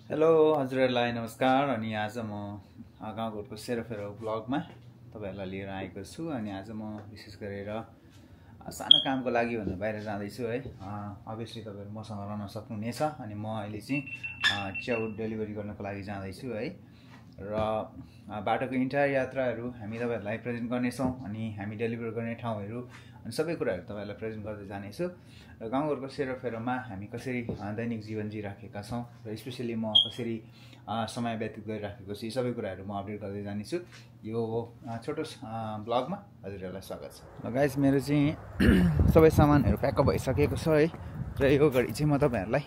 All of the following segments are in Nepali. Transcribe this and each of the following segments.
हेलो हजुरहरूलाई नमस्कार। अनि आज म गाउँघरको सेरोफेरो ब्लगमा तपाईहरुलाई लिएर आएको छु। अनि आज म विशेष गरेर सानो कामको लागि भनेर बाहिर जाँदैछु है। अभियसली तपाईहरु मसँग रहन सक्नुहुनेछ। अनि म अहिले चाहिँ च्याउ डेलिभरी गर्नको लागि जाँदैछु है। र बाटोको इन्टायर यात्राहरू हामी तपाईहरुलाई प्रेजेन्ट गर्नेछौं। अनि हामी डेलिभर गर्ने ठाउँहरू अनि सबै कुराहरू तपाईहरुलाई प्रेजेन्ट गर्दै जानेछु। र गाउँघरको सेरोफेरोमा हामी कसरी दैनिक जीवन जिराखेका छौं र स्पेशली म कसरी समय व्यतीत गरिराखेको छु, यी सबै कुराहरू म अपडेट गर्दै जानेछु। यो छोटो ब्लगमा हजुरहरूलाई स्वागत छ। ल गाइस, मेरो चाहिँ सबै सामानहरू प्याक भइसकेको छ है। र यो घडी चाहिँ म तपाईहरुलाई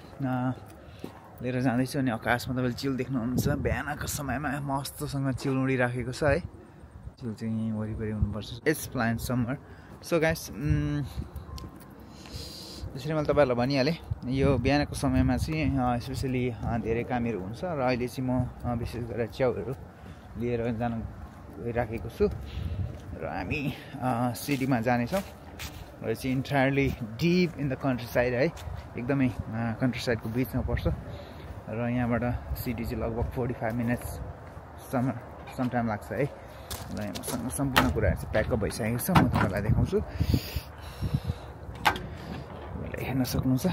लिएर जाँदैछु। अनि आकाशमा तपाईले चिल देख्नुहुन्छ। बिहानको समयमा मस्तसँग चिल उडिराखेको छ है। चिल चाहिँ वरिपरि हुनुपर्छ। It's plan summer. So guys, जसरी मैले तपाईहरुलाई भनिहालेँ, यो बिहानको समयमा चाहिँ स्पेशली धेरै कामहरू हुन्छ। र अहिले चाहिँ म विशेष गरेर च्याउहरू लिएर जान गइराखेको छु। र हामी सिटीमा जानेछौँ। र चाहिँ entirely dip in the country side है। एकदमै कन्ट्री साइडको बिचमा पर्छ। र यहाँबाट सिटी चाहिँ लगभग 45 मिनट्स सम टाइम लाग्छ है। र मसँग सम्पूर्ण कुराहरू चाहिँ प्याकअप भइसकेको छ। म तपाईँलाई देखाउँछु। हेर्न सक्नुहुन्छ,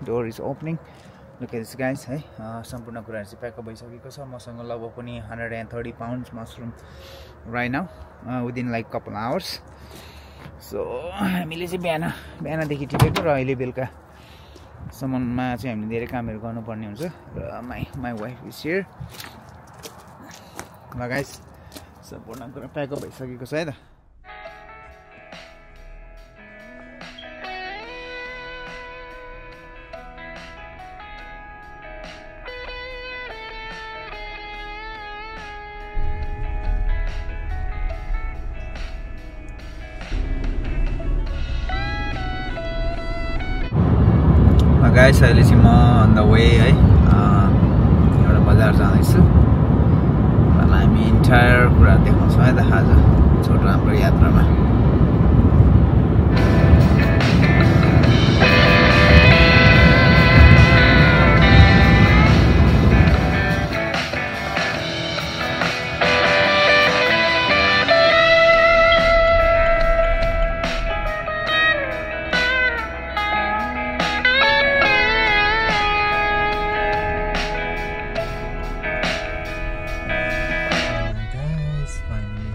door is opening. Look at this guys है। सम्पूर्ण कुराहरू चाहिँ प्याकअप भइसकेको छ। मसँग लगभग पनि 130 pounds mushroom right now within like couple hours. So हामीले चाहिँ बिहानदेखि टिपेको र अहिले बेलुकासम्ममा चाहिँ हामीले धेरै कामहरू गर्नुपर्ने हुन्छ। र माई वाइफ इज हियर। ल गाइस, सम्पूर्ण कुरा प्याकअप भइसकेको छ है त। गाइस, अहिले चाहिँ म अन द वे है। एउटा बजार जाँदैछु। हामी इन्टायर कुरा देखाउँछौँ है त आज छोटो हाम्रो यात्रामा।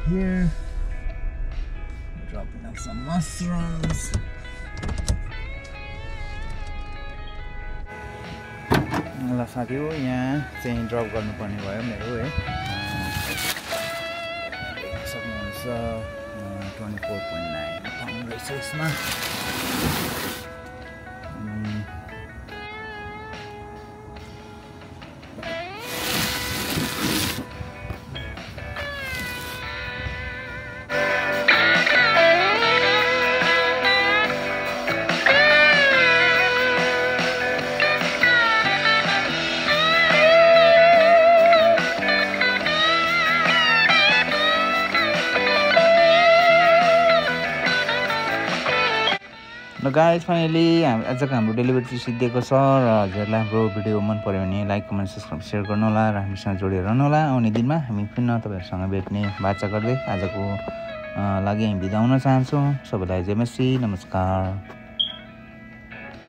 Here, dropping off some mushrooms. ल साथी हो, यहाँ चाहिँ ड्रप गर्नुपर्ने भयो मेरो है। सक्नुहुन्छ 24.9 पाउन्ड रहेछ यसमा। ल गाइस, फाइनली आजको हाम्रो डेलिभरी चाहिँ सिद्धिएको छ। र हजुरलाई हाम्रो भिडियो मन पऱ्यो भने लाइक, कमेन्ट, सब्सक्राइब, सेयर गर्नु होला। र हामीसँग जोडिएर रहनु होला। आउने दिनमा हामी पुनः तपाईँहरूसँग भेट्ने बाचा गर्दै आजको लागि हामी बिदा हुन चाहन्छौँ। सबैलाई जय मसी, नमस्कार।